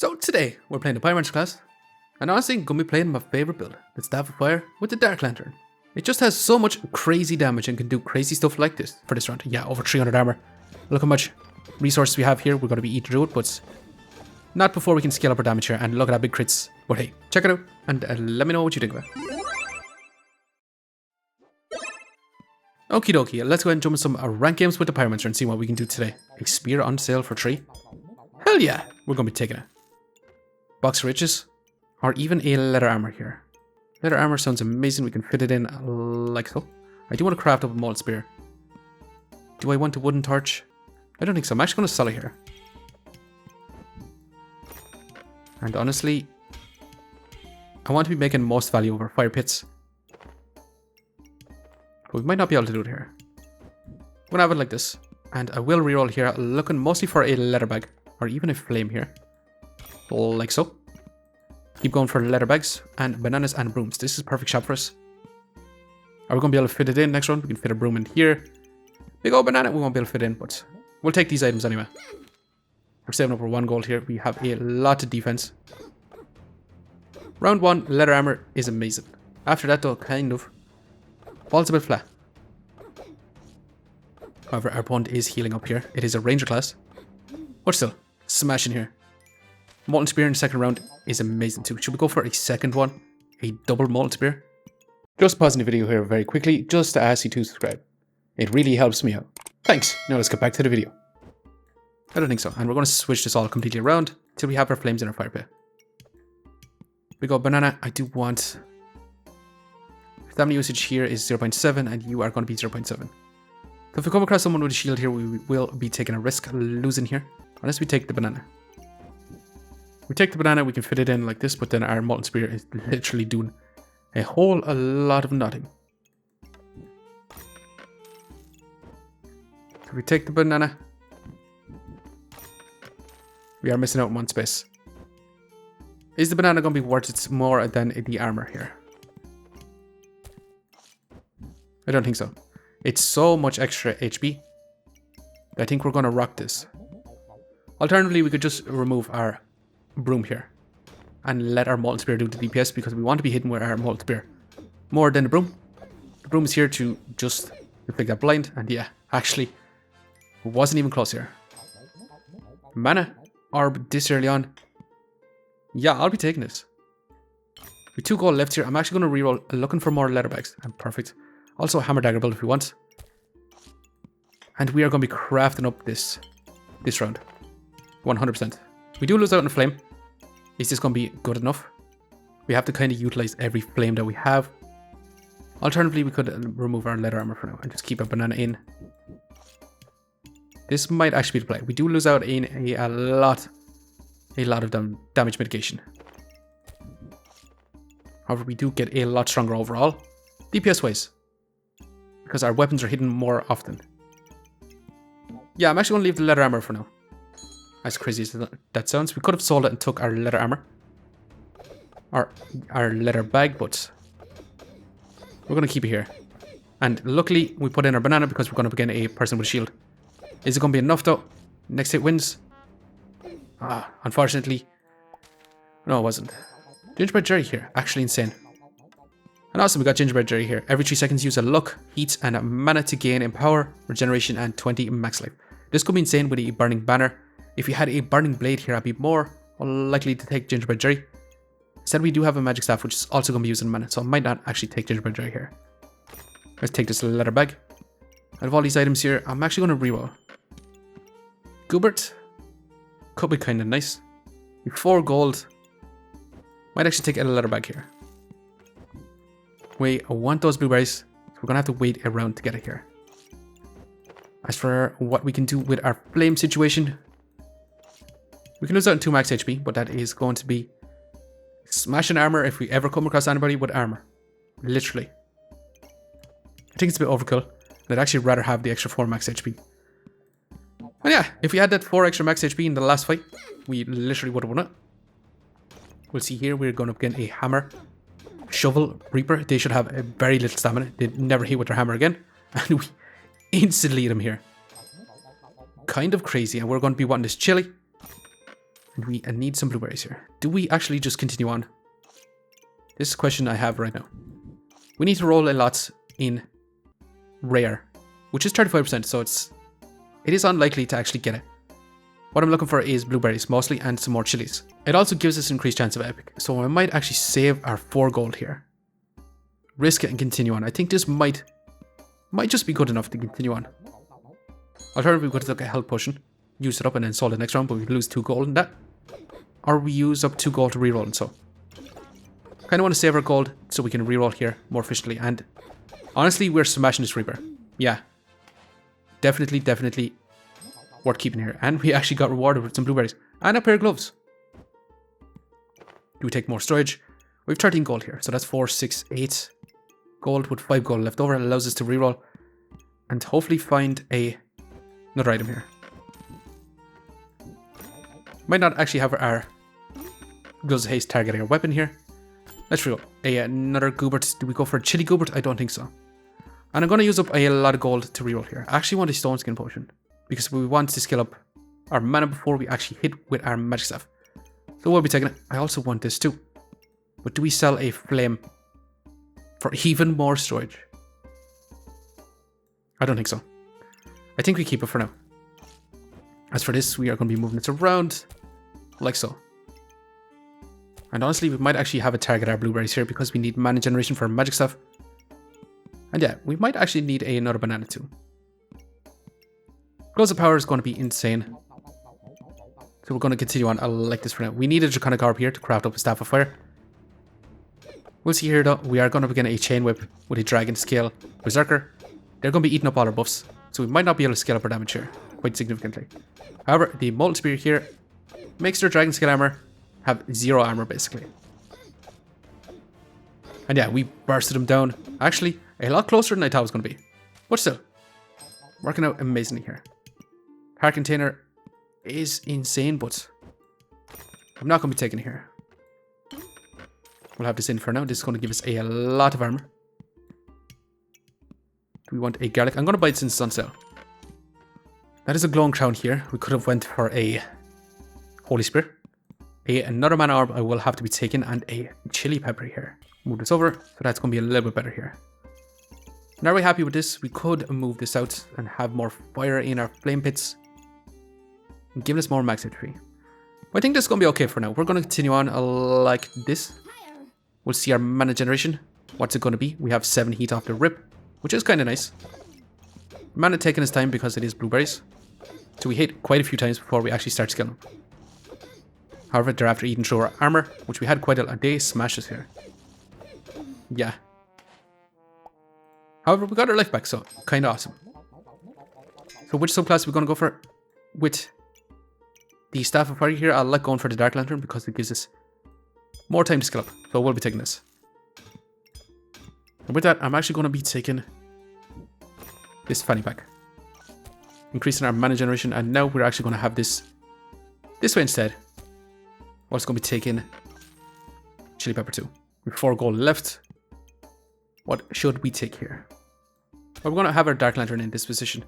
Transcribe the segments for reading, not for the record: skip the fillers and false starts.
So today, we're playing the Pyromancer class, and honestly, I'm going to be playing my favourite build, the Staff of Fire with the Dark Lantern. It just has so much crazy damage and can do crazy stuff like this for this round. Yeah, over 300 armor. Look how much resources we have here. We're going to be eating through it, but not before we can scale up our damage here, and look at that big crits. But hey, check it out, and let me know what you think of it. Okie dokie, let's go ahead and jump in some rank games with the Pyromancer and see what we can do today. A spear on sale for 3. Hell yeah, we're going to be taking it. Box of riches, or even a leather armor here. Leather armor sounds amazing. We can fit it in like so. I do want to craft up a molten spear. Do I want a wooden torch? I don't think so. I'm actually going to sell it here. And honestly, I want to be making most value over fire pits. But we might not be able to do it here. I'm going to have it like this. And I will reroll here, looking mostly for a leather bag, or even a flame here. Like so. Keep going for leather bags and bananas and brooms. This is a perfect shop for us. Are we going to be able to fit it in next round? We can fit a broom in here. Big old banana we won't be able to fit in, but we'll take these items anyway. We're saving up for 1 gold here. We have a lot of defense. Round 1, leather armor is amazing. After that though, kind of falls a bit flat. However, our opponent is healing up here. It is a ranger class. But still, smashing here. Molten spear in the second round is amazing too. Should we go for a second one? A double molten spear? Just pausing the video here very quickly, just to ask you to subscribe. It really helps me out. Thanks. Now let's get back to the video. I don't think so. And we're going to switch this all completely around till we have our flames in our fire pit. We go banana. I do want... Stamina usage here is 0.7 and you are going to be 0.7. So if we come across someone with a shield here, we will be taking a risk losing here. Unless we take the banana. We take the banana, we can fit it in like this, but then our molten spear is literally doing a lot of nothing. If we take the banana, we are missing out on 1 space. Is the banana going to be worth it more than the armor here? I don't think so. It's so much extra HP. I think we're going to rock this. Alternatively, we could just remove our broom here and let our molten spear do the DPS because we want to be hidden with our molten spear more than the broom. The broom is here to just inflict that blind, and yeah, actually, it wasn't even close here. Mana orb this early on. Yeah, I'll be taking this. With 2 gold left here, I'm actually going to reroll looking for more leather bags. And perfect. Also a hammer dagger build if we want. And we are going to be crafting up this round. 100%. We do lose out on a flame. Is this going to be good enough? We have to kind of utilize every flame that we have. Alternatively, we could remove our leather armor for now and just keep a banana in. This might actually be the play. We do lose out in a lot of damage mitigation. However, we do get a lot stronger overall, DPS wise, because our weapons are hidden more often. Yeah, I'm actually going to leave the leather armor for now. As crazy as that sounds, we could have sold it and took our leather armor. Or our leather bag, but we're going to keep it here. And luckily, we put in our banana because we're going to begin a person with a shield. Is it going to be enough though? Next hit wins. Unfortunately. No, it wasn't. Gingerbread Jerry here. Actually insane. And awesome, we got Gingerbread Jerry here. Every 3 seconds, use a luck, heat, and a mana to gain in power, regeneration, and 20 max life. This could be insane with a burning banner. If we had a burning blade here, I'd be more likely to take Gingerbread Jerry. Instead, we do have a magic staff, which is also going to be using mana, so I might not actually take Gingerbread Jerry here. Let's take this leather bag. Out of all these items here, I'm actually going to reroll. Goobert could be kind of nice. 4 gold. Might actually take a leather bag here. Wait, I want those blueberries, so we're going to have to wait around to get it here. As for what we can do with our flame situation, we can lose out on 2 max HP, but that is going to be smashing armor if we ever come across anybody with armor. Literally. I think it's a bit overkill. I'd actually rather have the extra 4 max HP. And yeah, if we had that 4 extra max HP in the last fight, we literally would have won it. We'll see here, we're going up against a hammer, shovel, reaper. They should have a very little stamina. They'd never hit with their hammer again. And we instantly hit them here. Kind of crazy, and we're going to be wanting this chili. And we need some blueberries here. Do we actually just continue on? This is a question I have right now. We need to roll a lot in rare, which is 35%, so it is unlikely to actually get it. What I'm looking for is blueberries mostly and some more chilies. It also gives us increased chance of epic, so I might actually save our 4 gold here. Risk it and continue on. I think this might just be good enough to continue on. Alternatively, we could look at health potion, use it up and then sold the next round, but we lose 2 gold in that. Or we use up 2 gold to reroll, and so kind of want to save our gold so we can reroll here more efficiently. And honestly, we're smashing this Reaper. Yeah, definitely worth keeping here. And we actually got rewarded with some blueberries and a pair of gloves. Do we take more storage? We have 13 gold here, so that's 4, 6, 8 gold with 5 gold left over. It allows us to reroll and hopefully find another item here. Might not actually have our gloves of haste targeting our weapon here. Let's reroll. Another goobert. Do we go for a chili goobert? I don't think so. And I'm going to use up a lot of gold to reroll here. I actually want a stone skin potion because we want to scale up our mana before we actually hit with our magic staff. So we'll be taking it. I also want this too. But do we sell a flame for even more storage? I don't think so. I think we keep it for now. As for this, we are going to be moving it around like so. And honestly, we might actually have a target our blueberries here because we need mana generation for magic stuff. And yeah, we might actually need another banana too. Gloves of Power is going to be insane. So we're going to continue on like this for now. We need a Draconic Orb here to craft up a Staff of Fire. We'll see here though, we are going to begin a Chain Whip with a Dragon Scale Berserker. They're going to be eating up all our buffs, so we might not be able to scale up our damage here quite significantly. However, the Molten Spear here makes their Dragon Scale Armor have 0 armor basically. And yeah, we bursted them down. Actually, a lot closer than I thought it was going to be. But still, working out amazingly here. Heart Container is insane, but I'm not going to be taking it here. We'll have this in for now. This is going to give us a lot of armor. Do we want a garlic? I'm going to buy it since it's on sale. That is a glowing crown here. We could have went for a holy spear. Another mana orb I will have to be taken, and a chili pepper here. Move this over, so that's going to be a little bit better here. Now are we happy with this? We could move this out and have more fire in our flame pits. And give us more max HP. I think this is going to be okay for now. We're going to continue on like this. We'll see our mana generation. What's it going to be? We have 7 heat off the rip, which is kind of nice. Mana taking its time because it is blueberries. So we hit quite a few times before we actually start scaling. However, they're after eating through our armor, which we had quite a day smashes here. Yeah. However, we got our life back, so kind of awesome. So which subclass are we going to go for? With the Staff of Fire here, I like going for the Dark Lantern because it gives us more time to scale up. So we'll be taking this. And with that, I'm actually going to be taking this fanny pack. Increasing our mana generation, and now we're actually going to have this way instead. We're also going to be taking chili pepper too. With 4 gold left. What should we take here? Well, we're going to have our Dark Lantern in this position.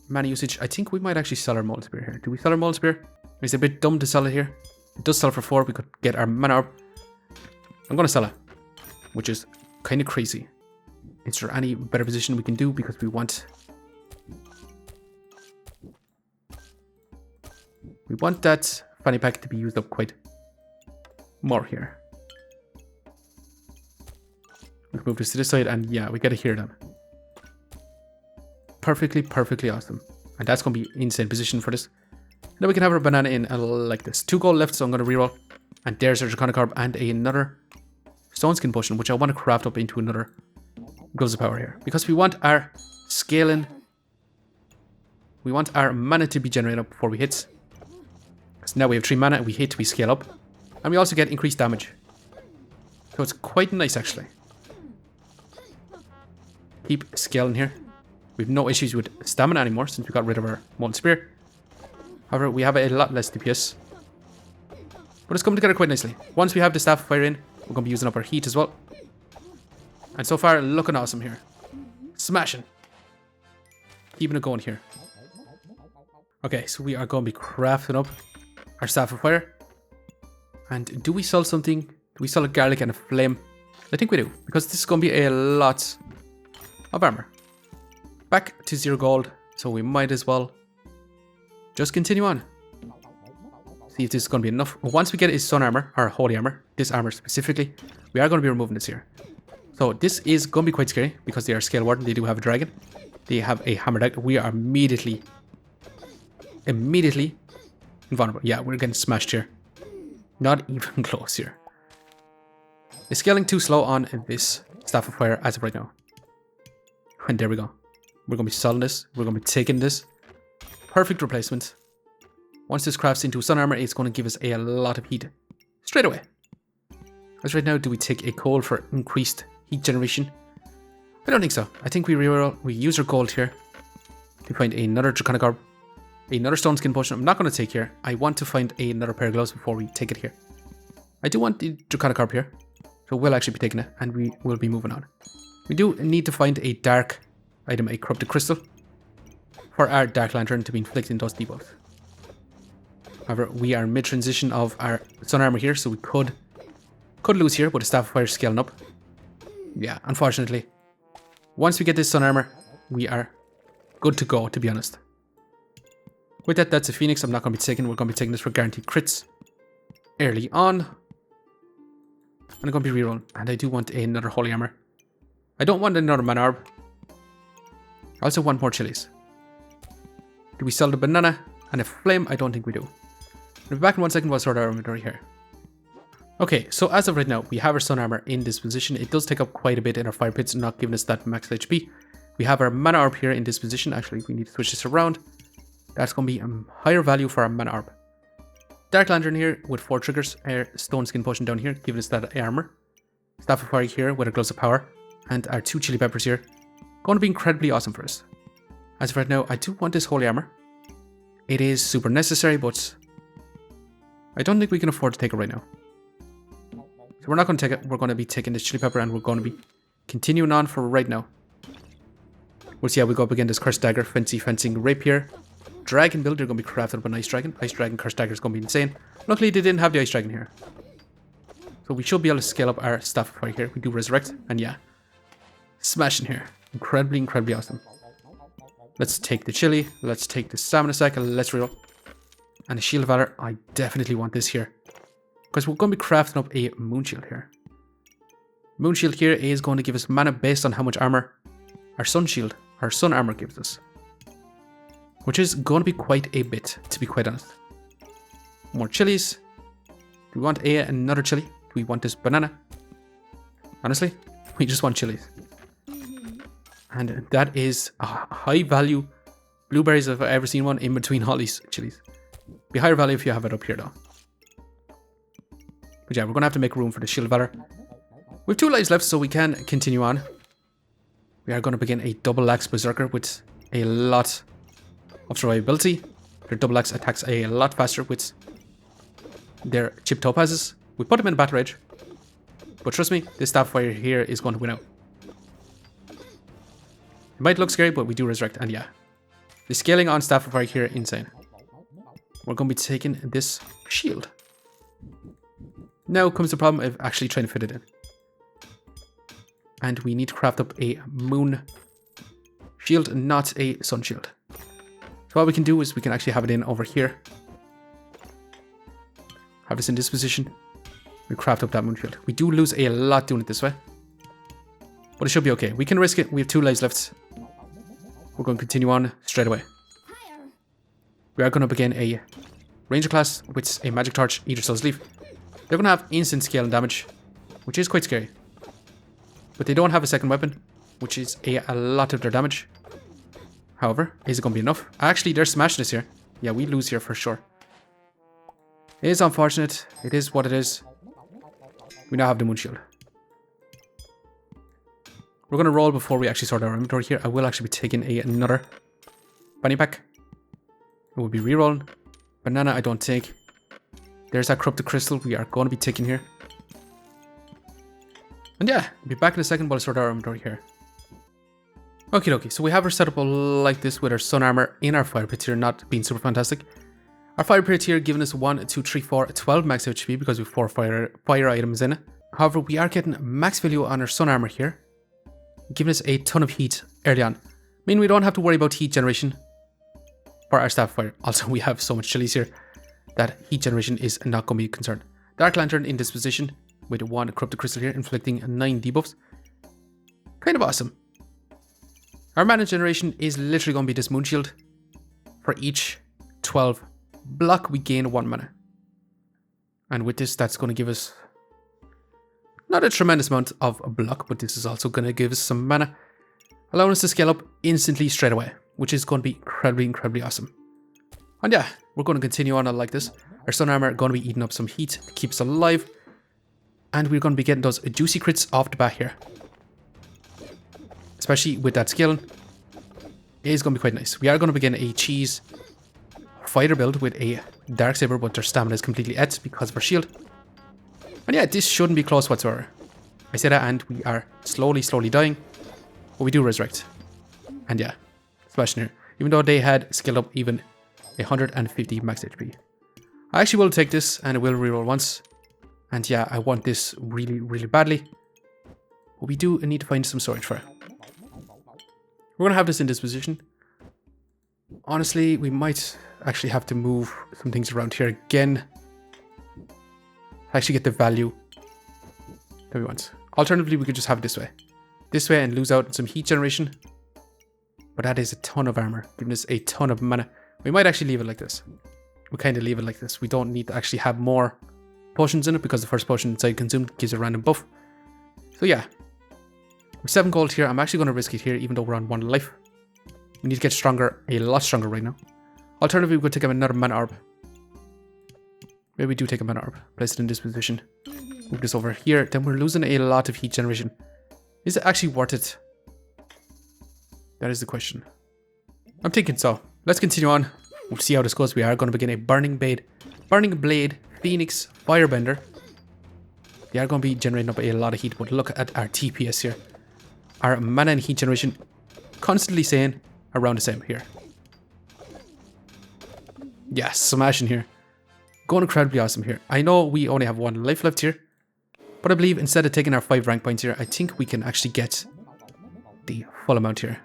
Mana usage, I think we might actually sell our Molten Spear here. Do we sell our Molten Spear? It's a bit dumb to sell it here. It does sell for 4, we could get our mana orb. I'm going to sell it, which is kind of crazy. Is there any better position we can do because we want that fanny pack to be used up quite more here. We can move this to this side, and yeah, we get it here then. Perfectly awesome. And that's going to be insane position for this. Now we can have our banana in like this. 2 gold left, so I'm going to reroll. And there's our Draconic Orb and another Stone Skin Potion, which I want to craft up into another Gloves of Power here. Because we want our scaling. We want our mana to be generated up before we hit. So now we have 3 mana, and we hit, we scale up. And we also get increased damage. So it's quite nice actually. Keep scaling here. We have no issues with stamina anymore since we got rid of our Molten Spear. However, we have a lot less DPS. But it's coming together quite nicely. Once we have the Staff of Fire in, we're going to be using up our heat as well. And so far, looking awesome here. Smashing. Keeping it going here. Okay, so we are going to be crafting up our Staff of Fire. And do we sell something? Do we sell a Garlic and a Flame? I think we do, because this is going to be a lot of armor. Back to 0 gold, so we might as well just continue on. See if this is going to be enough. Once we get his Sun Armor, or Holy Armor, this armor specifically, we are going to be removing this here. So this is going to be quite scary, because they are Scale Warden, they do have a dragon. They have a hammer deck. We are immediately invulnerable. Yeah, we're getting smashed here. Not even close here. It's scaling too slow on this Staff of Fire as of right now. And there we go. We're going to be selling this. We're going to be taking this. Perfect replacement. Once this crafts into Sun Armor, it's going to give us a lot of heat straight away. As right now, do we take a coal for increased heat generation? I don't think so. I think we reroll. We use our gold here to find another Draconic Orb, another Stone Skin Potion. I'm not going to take here. I want to find another pair of gloves before we take it here. I do want the Draconic Orb here, so we'll actually be taking it, and we will be moving on. We do need to find a dark item, a Corrupted Crystal, for our Dark Lantern to be inflicting those debuffs. However, we are mid-transition of our Sun Armor here, so we could lose here, but the Staff of Fire scaling up. Yeah, unfortunately. Once we get this Sun Armor, we are good to go, to be honest. With that, that's a Phoenix. I'm not going to be taking. We're going to be taking this for guaranteed crits early on. And I'm going to be rerolling. And I do want another Holy Armor. I don't want another Mana Orb. I also want more chilies. Do we sell the banana and a flame? I don't think we do. We'll be back in 1 second while I sort our inventory here. Okay, so as of right now, we have our Sun Armor in this position. It does take up quite a bit in our fire pits, not giving us that max HP. We have our Mana Orb here in this position. Actually, we need to switch this around. That's going to be a higher value for our Mana Orb. Dark Lantern here with 4 triggers. Our Stone Skin Potion down here, giving us that armor. Staff of Fire here with our Gloves of Power. And our 2 Chili Peppers here. Going to be incredibly awesome for us. As of right now, I do want this Holy Armor. It is super necessary, but I don't think we can afford to take it right now. So we're not going to take it. We're going to be taking this Chili Pepper, and we're going to be continuing on for right now. We'll see how we go up again. This Cursed Dagger, Fencing, Rapier, Dragon build. They're going to be crafted up an Ice Dragon. Ice Dragon, Cursed Dagger is going to be insane. Luckily, they didn't have the Ice Dragon here. So we should be able to scale up our Staff of Fire here. We do Resurrect, and yeah. Smashing here. Incredibly awesome. Let's take the Chili. Let's take the Stamina Cycle. Let's reroll. And a Shield of Valor. I definitely want this here. Because we're going to be crafting up a Moon Shield here. Moon Shield here is going to give us mana based on how much armor our Sun Armor gives us. Which is going to be quite a bit, to be quite honest. More chilies. Do we want another chili? Do we want this banana? Honestly, we just want chilies. And that is a high value blueberries if I've ever seen one in between all these chilies. Be higher value if you have it up here though. But yeah, we're going to have to make room for the Shield of Valor. We have 2 lives left, so we can continue on. We are going to begin a Double Axe Berserker with a lot of survivability. Their Double Axe attacks a lot faster with their Chip Topazes. We put them in Battle Rage. But trust me, this Staff of Fire here is going to win out. It might look scary, but we do Resurrect, and yeah. The scaling on Staff of Fire here, insane. We're going to be taking this shield. Now comes the problem of actually trying to fit it in. And we need to craft up a Moon Shield, not a Sun Shield. So what we can do is we can actually have it in over here. Have this in this position. We craft up that Moon Shield. We do lose a lot doing it this way. But it should be okay. We can risk it. We have 2 lives left. We're going to continue on straight away. We are going to begin a Ranger class with a Magic Torch, Eater Soul's Leaf. They're going to have instant scale and damage, which is quite scary. But they don't have a second weapon, which is a lot of their damage. However, is it going to be enough? Actually, they're smashing us here. Yeah, we lose here for sure. It is unfortunate. It is what it is. We now have the Moon Shield. We're going to roll before we actually sort our inventory here. I will actually be taking another Bunny Pack. It will be rerolling. Banana, I don't take. There's that Corrupted Crystal we are going to be taking here. And yeah, I'll be back in a second while I sort our inventory here. Okay, so we have our setup like this with our Sun Armor in our fire pits here, not being super fantastic. Our fire plate here giving us 1, 2, 3, 4, 12 max HP because we have 4 fire items in it. However, we are getting max value on our sun armor here, giving us a ton of heat early on. Meaning we don't have to worry about heat generation for our staff fire. Also, we have so much chilies here that heat generation is not going to be a concern. Dark Lantern in this position with 1 corrupted crystal here, inflicting 9 debuffs. Kind of awesome. Our mana generation is literally going to be this moon shield. For each 12 block, we gain 1 mana. And with this, that's going to give us not a tremendous amount of block, but this is also going to give us some mana, allowing us to scale up instantly straight away, which is going to be incredibly, incredibly awesome. And yeah, we're going to continue on like this. Our sun armor going to be eating up some heat, keep us alive, and we're going to be getting those juicy crits off the bat here. Especially with that skill, it is going to be quite nice. We are going to begin a cheese fighter build with a Darksaber, but their stamina is completely et because of our shield. And yeah, this shouldn't be close whatsoever. I say that and we are slowly dying, but we do resurrect. And yeah, smashing here. Even though they had scaled up even 150 max HP. I actually will take this and I will reroll once. And yeah, I want this really, really badly. But we do need to find some storage for it. We're going to have this in this position. Honestly, we might actually have to move some things around here again. Actually get the value that we want. Alternatively, we could just have it this way. This way and lose out on some heat generation. But that is a ton of armor, giving us a ton of mana. We might actually leave it like this. We kind of leave it like this. We don't need to actually have more potions in it because the first potion inside consumed gives a random buff. So yeah. With 7 gold here, I'm actually going to risk it here even though we're on 1 life. We need to get stronger, a lot stronger right now. Alternatively, we could take another mana orb. Maybe we do take a mana orb. Place it in this position. Move this over here. Then we're losing a lot of heat generation. Is it actually worth it? That is the question. I'm thinking so. Let's continue on. We'll see how this goes. We are going to begin a Burning Blade, Phoenix, Firebender. They are going to be generating up a lot of heat, but look at our TPS here. Our mana and heat generation constantly saying around the same here. Yeah, smashing here. Going incredibly awesome here. I know we only have 1 life left here, but I believe instead of taking our 5 rank points here, I think we can actually get the full amount here.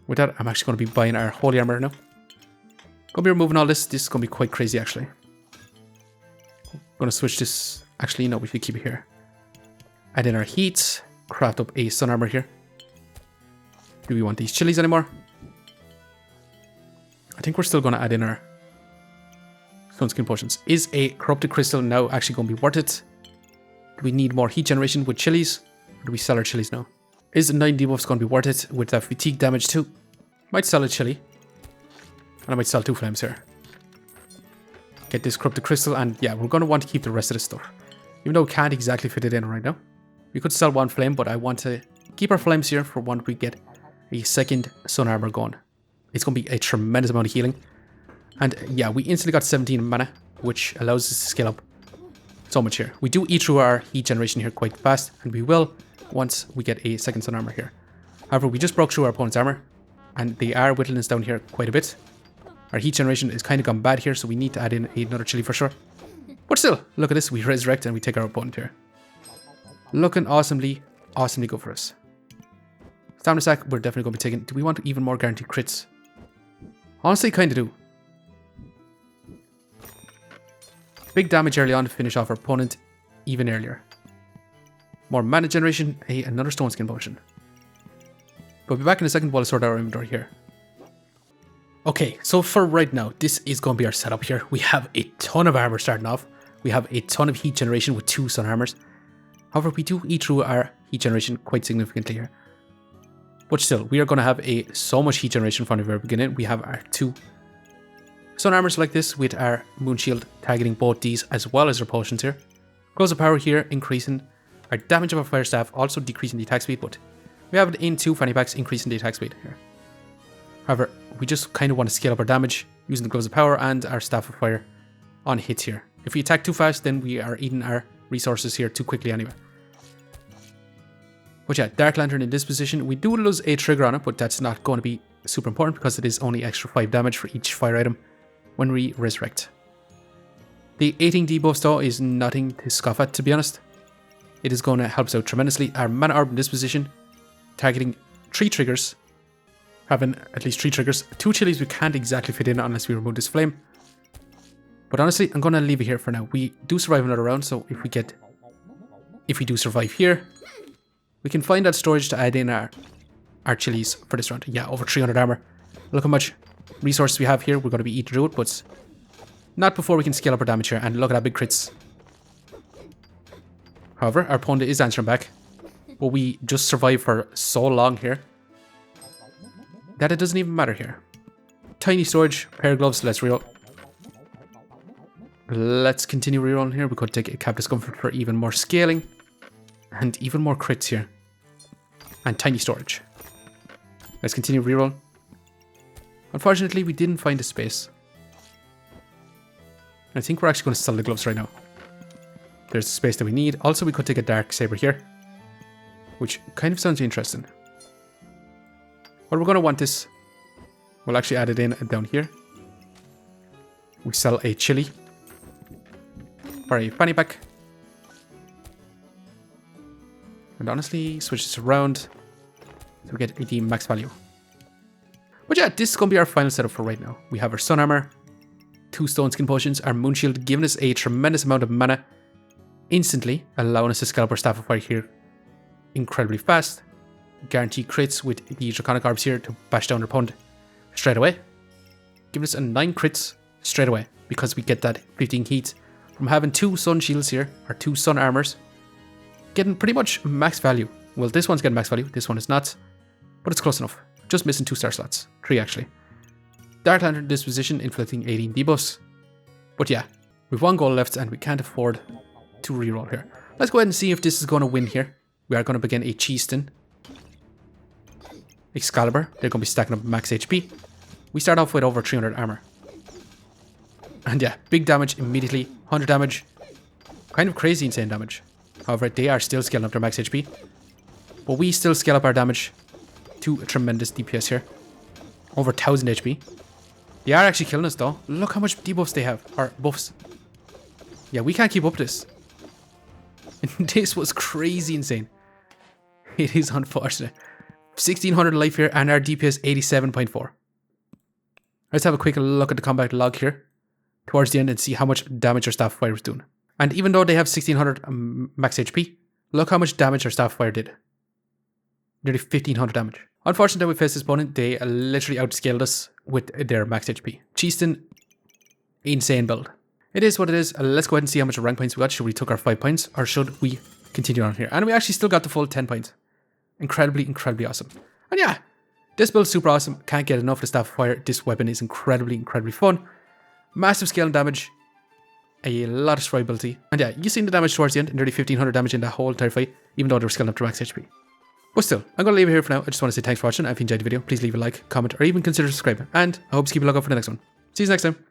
With that, I'm actually going to be buying our holy armor now. Going to be removing all this. This is going to be quite crazy actually. Going to switch this. Actually, no, we should keep it here. Add in our heat. Craft up a sun armor here. Do we want these chilies anymore? I think we're still going to add in our sunscreen potions. Is a corrupted crystal now actually going to be worth it? Do we need more heat generation with chilies? Or do we sell our chilies now? Is 9 debuffs going to be worth it with that fatigue damage too? Might sell a chili. And I might sell 2 flames here. Get this corrupted crystal and yeah, we're going to want to keep the rest of this stuff. Even though we can't exactly fit it in right now. We could sell 1 flame, but I want to keep our flames here for when we get a second sun armor going. It's going to be a tremendous amount of healing. And yeah, we instantly got 17 mana, which allows us to scale up so much here. We do eat through our heat generation here quite fast, and we will once we get a second sun armor here. However, we just broke through our opponent's armor, and they are whittling us down here quite a bit. Our heat generation is kind of gone bad here, so we need to add in another chili for sure. But still, look at this, we resurrect and we take our opponent here. Looking awesomely good for us. Stamina stack, we're definitely going to be taking. Do we want even more guaranteed crits? Honestly, kind of do. Big damage early on to finish off our opponent even earlier. More mana generation, another stone skin potion. We'll be back in a second while I sort out our inventory here. Okay, so for right now, this is going to be our setup here. We have a ton of armor starting off. We have a ton of heat generation with 2 sun armors. However, we do eat through our heat generation quite significantly here. But still, we are going to have so much heat generation from the very beginning. We have our 2 sun armors like this with our moon shield targeting both these as well as our potions here. Explosive power here increasing our damage of our fire staff, also decreasing the attack speed, but we have it in 2 fanny packs increasing the attack speed here. However, we just kind of want to scale up our damage using the gloves of power and our staff of fire on hits here. If we attack too fast, then we are eating our resources here too quickly anyway. But yeah, Dark Lantern in this position, we do lose a trigger on it, but that's not going to be super important because it is only extra 5 damage for each fire item. when we resurrect. The 18 debuff though is nothing to scoff at, to be honest. It is going to help us out tremendously. Our mana orb in this position, targeting 3 triggers, having at least 3 triggers. 2 chilies we can't exactly fit in unless we remove this flame. But honestly, I'm going to leave it here for now. We do survive another round, so if we do survive here, we can find that storage to add in our chilies for this round. Yeah, over 300 armor. Look how much resources we have here. We're going to be eating through it, but not before we can scale up our damage here. And look at that big crits. However, our opponent is answering back. But we just survived for so long here that it doesn't even matter here. Tiny storage, pair of gloves, let's reroll. Let's continue rerolling here. We could take a cap discomfort for even more scaling. And even more crits here. And tiny storage. Let's continue reroll. Unfortunately, we didn't find a space. I think we're actually going to sell the gloves right now. There's the space that we need. Also, we could take a dark saber here, which kind of sounds interesting. Well, we're going to want this. We'll actually add it in down here. We sell a chili for a fanny pack. And honestly, switch this around so we get the max value. But yeah, this is going to be our final setup for right now. We have our sun armor, 2 stone skin potions, our moon shield giving us a tremendous amount of mana, instantly allowing us to scale up our staff of fire here incredibly fast. Guarantee crits with the draconic orbs here to bash down our opponent straight away. Giving us a 9 crits straight away because we get that 15 heat from having 2 sun shields here, or 2 sun armors. Getting pretty much max value. Well, this one's getting max value, this one is not, but it's close enough. Just missing 2 star slots. 3 actually. Dark Lantern disposition inflicting 18 debuffs. But yeah, we've 1 goal left and we can't afford to reroll here. Let's go ahead and see if this is going to win here. We are going to begin a Chieftain. Excalibur. They're going to be stacking up max HP. We start off with over 300 armor. And yeah, big damage immediately. 100 damage. Kind of crazy insane damage. However, they are still scaling up their max HP. But we still scale up our damage to a tremendous DPS here. Over 1000 HP. They are actually killing us though. Look how much debuffs they have. Or buffs. Yeah, we can't keep up this. This was crazy insane. It is unfortunate. 1600 life here and our DPS 87.4. Let's have a quick look at the combat log here towards the end and see how much damage our staff fire was doing. And even though they have 1600 max HP, look how much damage our staff fire did. Nearly 1500 damage. Unfortunately, we faced this opponent. They literally outscaled us with their max HP. Cheeston, insane build. It is what it is. Let's go ahead and see how much rank points we got. Should we took our 5 points or should we continue on here? And we actually still got the full 10 points. Incredibly, incredibly awesome. And yeah, this build's super awesome. Can't get enough of the staff of fire. This weapon is incredibly, incredibly fun. Massive scale and damage. A lot of survivability. And yeah, you seen the damage towards the end. Nearly 1500 damage in that whole entire fight, even though they were scaling up to max HP. But still, I'm going to leave it here for now. I just want to say thanks for watching. If you enjoyed the video, please leave a like, comment, or even consider subscribing. And I hope you keep a lookout for the next one. See you next time.